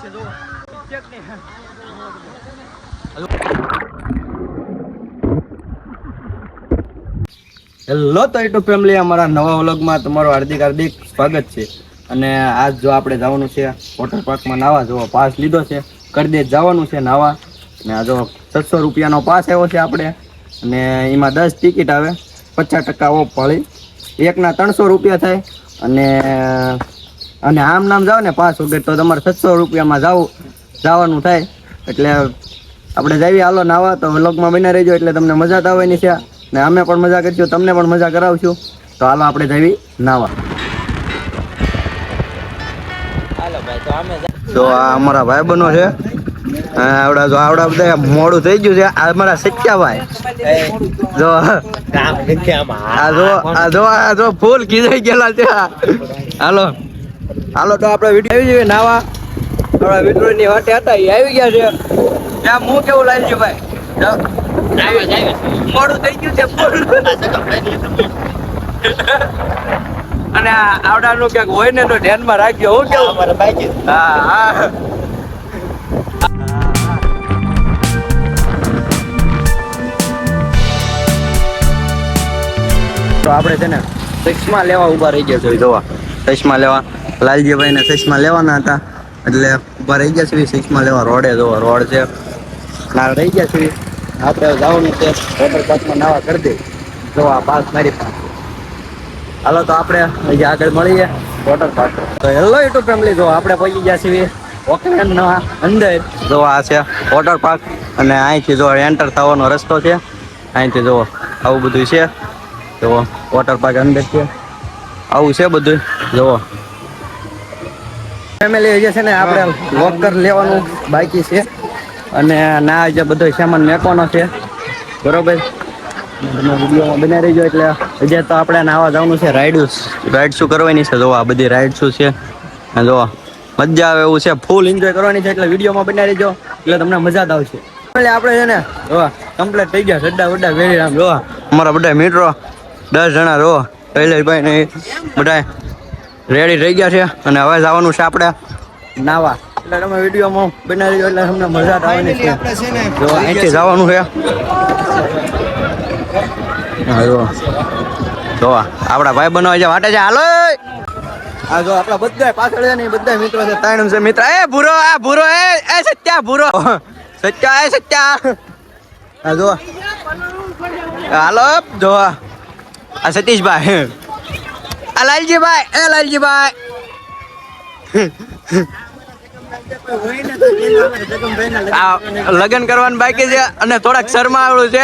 છે જો ચેક ને હેલો તો યુટ્યુબ ફેમિલી અમારા નવા વ્લોગમાં તમારું હાર્દિક હાર્દિક સ્વાગત છે અને આજ જો આપણે જવાનું છે વોટર પાર્કમાં નાવા જો પાસ લીધો છે કરી દે જવાનું છે નાવા અને આ જો 700 રૂપિયાનો પાસ આવ્યો છે આપણે અને એમાં 10 ટિકિટ આવે 50% ઓફ પડી એકના 300 રૂપિયા થાય અને આમ નામ જાવ ને પાસ વગર તો તમારે 700 રૂપિયામાં જવાનું થાય એટલે આપણે જઈએ હાલો નાવા તો વ્લોગમાં બના રહેજો એટલે તમને મજા આવવાની છે ને અમે પણ મજા કરીશું તમને પણ મજા કરાવશું તો હાલો આપણે જઈએ નાવા હાલો ભાઈ તો અમે તો આ અમારા ભાઈ બનો છે આવડા બધા મોડું થઈ ગયું છે આ અમારા સચ્ચાભાઈ જો ફૂલ કીધાઈ ગયેલા છે હાલો હાલો તો આપણે વિડીયો આવી જઈએ નાવા આપણા વિડીયો ની વાટે હતા એ આવી ગયા છે ત્યાં હું કેવું લાગ્યું ભાઈ મોડું થઈ ગયું છે અને આવડાનું ક્યાંક હોય ને તો ધ્યાનમાં રાખજો હું કેવું હા તો આપણે છે ને ચશ્મા લેવા ઉભા રહી ગયા છે જોવા ચશ્મા લેવા લાલજીભાઈ ને ચશ્મા લેવાના હતા એટલે ઉભા રહી ગયા છે ચશ્મા લેવા રોડે જોવા રોડ છે ના રહી ગયા છે આપણે જવાનું છે વોટર પાર્કમાં નાવા કરી દે જોવા પાસ મારી પાસે હાલો તો આપણે હજી આગળ મળીએ વોટર પાર્ક તો હેલો યુટ્યુબ ફેમિલી જો આપણે પહોંચી ગયા છીએ ઓકલેન્ડના અંદર જો આ છે વોટર પાર્ક અને અહીંથી જો એન્ટર થવાનો રસ્તો છે અહીંથી જો આવું બધું છે જો વોટર પાર્ક અંદર છે આવું છે બધું જુઓ ફેમિલી જે છે ને આપણે લોકર લેવાનું બાકી છે અને ના જે બધો સામાન મેકવાનો છે બરોબર તમે વિડીયોમાં બનાવી રહીજો એટલે હજી તો આપણે નાવા જવાનું છે રાઈડ શું કરવાની છે જોવા બધી રાઈડ શું છે જોવા મજા આવે એવું છે ફૂલ એન્જોય કરવાની છે એટલે વિડીયોમાં બનાવી રહીજો એટલે તમને મજા જ આવશે એટલે આપણે છે ને જોવા કમ્પ્લીટ થઈ ગયા સડ્ડા વડ્ડા વેરી આમ જોવા અમારા બધા મિત્રો 10 જણા જોવા શૈલેષભાઈ ને બધા રેડી થઈ ગયા છે અને હવે જવાનું છે આપણે નાવા એટલે તમે વિડીયોમાં બનાવી દો એટલે તમને મજા આવવાની છે જો અહીંથી જવાનું છે હા જો આપણા ભાઈ બનવા છે વાટે છે હાલો આ જો આપણા બધા પાછળ છે ને બધા મિત્રો છે ત્રણ છે મિત્ર એ ભૂરો એ સત્યા ભૂરો સત્યા હા જો હાલો જો આ સતીશભાઈ આ લાલજીભાઈ લગ્ન કરવાનું બાકી છે અને થોડાક શર્મા આવડું છે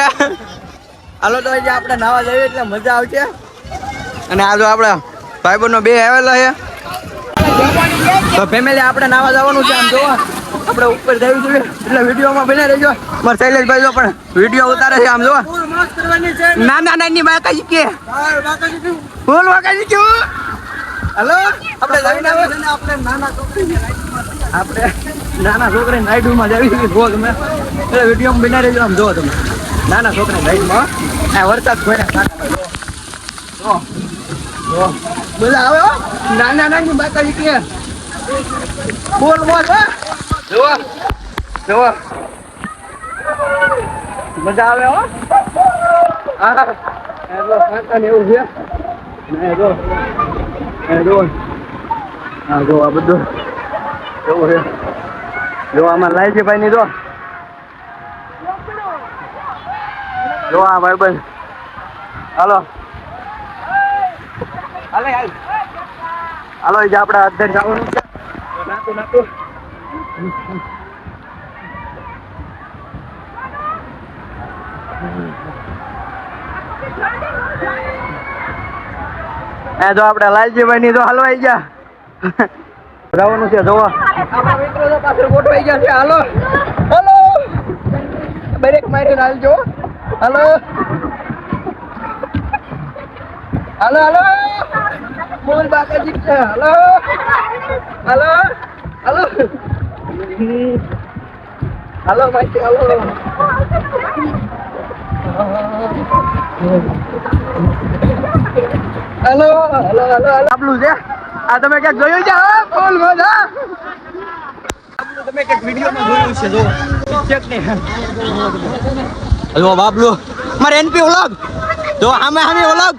હાલો તો આપણે નાવા જઈએ એટલે મજા આવશે અને આ જો આપણા ભાઈબંધો બે આવેલા છે તો ફેમિલી આપણે નાવા જવાનું છે આમ જોવા આપણે ઉપર જવું જોઈએ એટલે વિડીયોમાં બને રહેજો મારા શૈલેષભાઈ જો પણ વિડીયો ઉતારે છે આમ જોવા નાની બાકાજી કે ફૂલ બાકાજી કેવું હલો આપણે જઈને આપણે નાના છોકરી નાઈડમાં જવી ભોગ મેં એટલે વિડીયોમાં બના રહેજો આમ જોવો તમે નાના છોકરી નાઈડમાં આ વરસાદ ખોયા બધા આવે નાની બાકાજી કે બોલ જોવા મજા આવે હો એવું છે જો આ બધું એવું છે જો આમાં લાલજીભાઈ ની જો આ ભાઈ ભાઈ હાલો એ જે આપણે અત્યારે જવાનું છે નાખું જો આપણે લાલજીભાઈ ની તો હલવાઈ ગયા જવાનું છે જોવા આપણા મિત્રો તો પાછળ ગોઠવાઈ ગયા છે હાલો બ્રેક મારીને હાલજો હાલો બોલ બાકાજી હાલો ભાઈ હાલો હેલો આપલું છે આ તમે ક્યાંક જોયું છે ફૂલ મજા એક વિડીયોમાં જોયું છે જો ચેક ને જો બાબલો મારે એનપી વ્લોગ જો આમે આમે વ્લોગ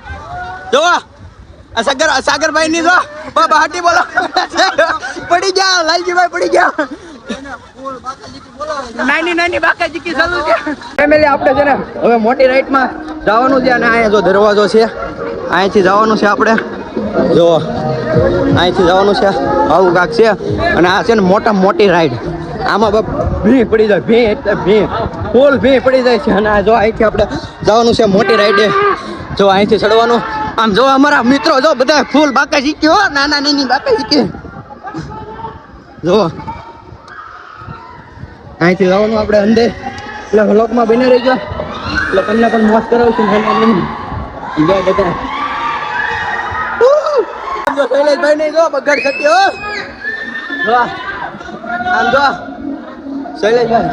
જો આ સાગરભાઈ ની જો બાબા હાટી બોલો પડી ગયા લાલજીભાઈ પડી ગયા નાની બાકાજી કી ચાલુ છે ફેમિલી આપણે છે ને હવે મોટી રાઈડ માં જવાનું છે અને અહીંયા જો દરવાજો છે અહીંથી જવાનું છે આપણે જો અહીંથી જવાનું છે આવું કાક છે અને આ છે ને મોટી રાઈડ આમાં ભી પડી જાય ભી એટલે ભી ફૂલ ભી પડી જાય છે અને આ જો અહીંથી આપણે જવાનું છે મોટી રાઈડે જો અહીંથી ચડવાનું આમ જો અમારા મિત્રો જો બધા ફૂલ બાકા શીખ્યો નાના નાની બાકા શીખે જો અહીંથી જવાનું આપણે અંદર એટલે વ્લોગમાં બને રહી ગયો એટલે તમને પણ મોજ કરાવું છું બધા જો શૈલેષભાઈ નહીં જો બગડ ખટ્યો જો આમ જો શૈલેષભાઈ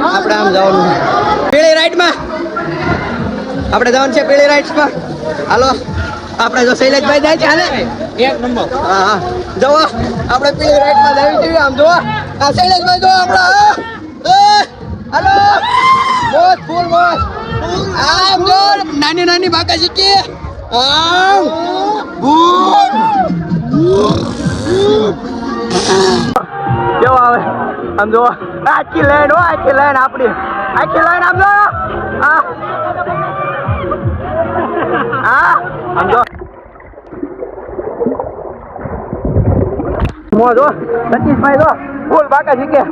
આપણે આમ જવાનું પેલી રાઈડમાં આપણે જવાનું છે પેલી રાઈડ્સમાં હાલો આપણે જો શૈલેષભાઈ જાય છે હાલે એક નંબર હા જવો આપણે પેલી રાઈડમાં જવી જોઈએ આમ જો આ શૈલેષભાઈ જો આપણા હાલો મોજ ફૂલ મોજ આમ જો નાની બાકા શીખી આમ કેવો આવે આમ જો આખી લાઈન આપણી આખી લાઈન આમ જો આમ જો મોજો સતીશભાઈ જો ફૂલ બાકા શીખે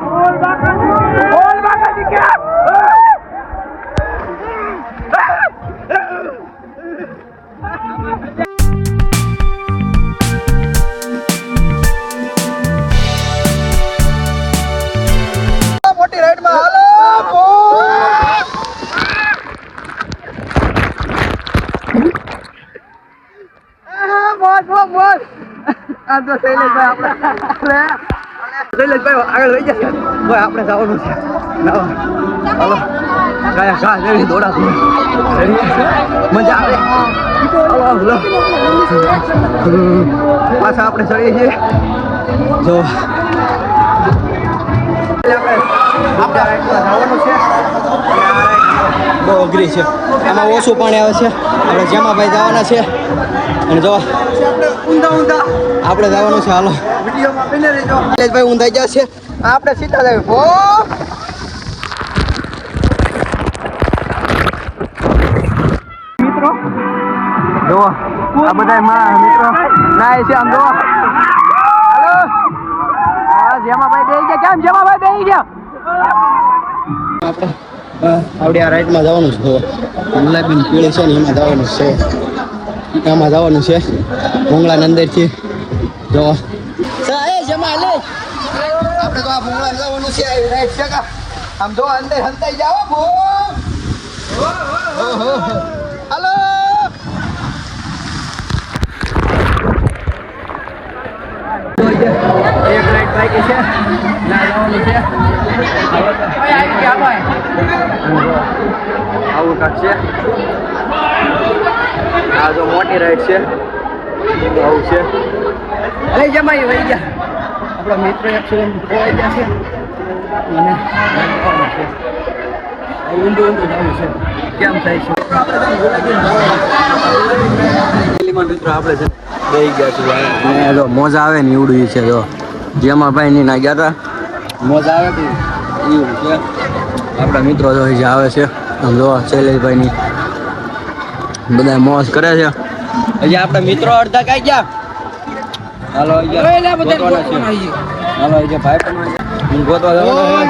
મોટી રાઈડમાં હાલો મોજ આ તો શૈલેષભાઈ આપણે શૈલેષભાઈ આગળ લઈ જશે ભાઈ આપણે જવાનું છે હાલો ઘા જેવી દોડા મજા આવે હાલો પાછા આપણે ચડીએ છીએ જો જવાનું છે બહુ અઘરી છે આમાં ઓછું પાણી આવે છે આપણે જેમાભાઈ જવાના છે અને જો આપણે જવાનું છે હાલો ભાઈ ઊંધાઈ જશે આપણે સીધા જાય મિત્રો જો આ બધા મિત્રો નાય છે આમ જો હાલો જેમાભાઈ બેહી ગયા કેમ જેમાભાઈ બેહી ગયા આપણે આવડી આ રાઈડમાં જવાનું છે ગુલાબી પીળી છે ને એમાં જવાનું છે આમાં જવાનું છે ભૂંગળા અંદરથી જો જમા લે આપણે તો આ ભૂંગળા જવાનું છે રાઈડ છે આમ જો અંદર હંતાઈ જાઓ હાલો એક રાઈડ બાકી છે ના જવાનું છે આવું કાંક છે આ જો મોટી રાઈડ છે આવું છે લઈ જમાઈ વહી ગયા આપણા મિત્ર એક્સિડન્ટ ખોવાઈ ગયા છે અને ઊંધું જવું છે કેમ થાય છે મિત્રો આપણે છે દઈ ગયા છે અને જો મોજા આવે ને એવડું છે જો જેમાં ભાઈ ની ના ગયા હતા મોજા આવે તો એવું છે આપણા મિત્રો જો જે આવે છે જો શૈલેષભાઈ ની બધા મોજ કરે છે હજી આપણા મિત્રો અડધા કઈ ગયા હાલો હાલો જે ભાઈ પણ ગોતવા જવાનું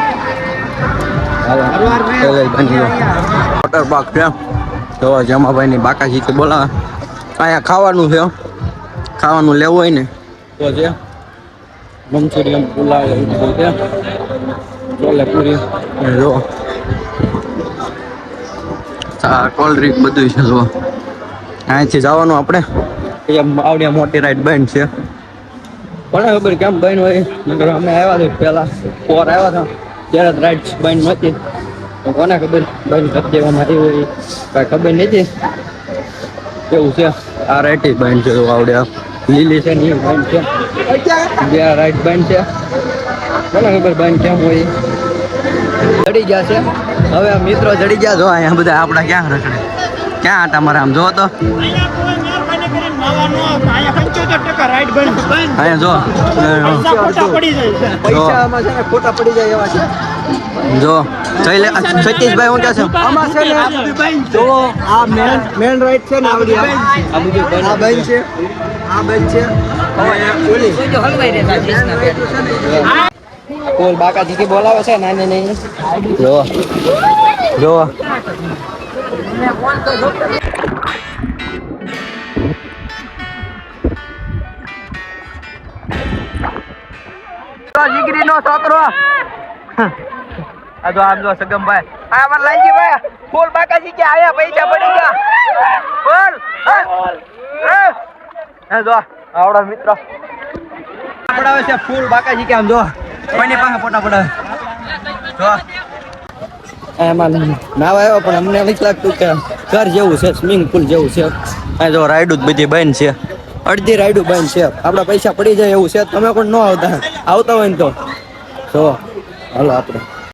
હાલો વોટર પાર્ક છે તો જમાભાઈ ની બાકા જીતે બોલાવે અહીંયા ખાવાનું છે ખાવાનું લેવું હોય ને તો છે મંચુરિયન પુલાવ એવું બધું છે ચોલે પૂરી જો કોલ્ડ ડ્રિંક બધું છે જો અહીંથી જવાનું આપણે આવડી મોટી રાઈડ બંધ છે કોને ખબર કેમ બંધ હોય નકર અમે આવ્યા હતા પહેલા ફોર આવ્યા હતા ત્યારે જ રાઈડ બંધ નહોતી કોને ખબર બંધ કરી દેવામાં આવી હોય કાંઈ ખબર નથી એવું છે આ રાઈડ બંધ છે આવડે લીલી છે ને એ બંધ છે બે રાઈડ બંધ છે કોને ખબર ભાઈ કેમ હોય જડી ગયા છે હવે મિત્રો જડી ગયા જો અહીંયા બધા આપણા ક્યાં રખડે ક્યાં આટા મારે આમ જો તો અહીંયા જો પૈસામાં છે ને ખોટા પડી જાય એવા છે જો સતીશભાઈ હું ક્યાં છે આમાં છે ને જો આ મેન રાઈટ છે ને આવડી આ બેન છે આ બેન છે ઓલી કોલ બાકાજી થી બોલાવે છે નાની નહીં જો જો જીગરી નો છોકરો આ જો આમ જો સગમભાઈ આ માર લાગી ભાઈ ફૂલ બાકાજી કે આયા પૈસા પડી ગયા બોલ હા જો આવડા મિત્ર પડાવે છે ફૂલ બાકાજી કે આમ જો કોઈની પાસે ફોટા પડાવે જો એમાં નાવ આવ્યો પણ અમને નથી લાગતું કે ઘર જેવું છે સ્વિમિંગ પુલ જેવું છે આ જો રાઈડું જ બધી બંધ છે અડધી રાઈડું બંધ છે આપડા પૈસા પડી જાય એવું છે તમે પણ ન આવતા હોય ને તો જો હાલો આપણે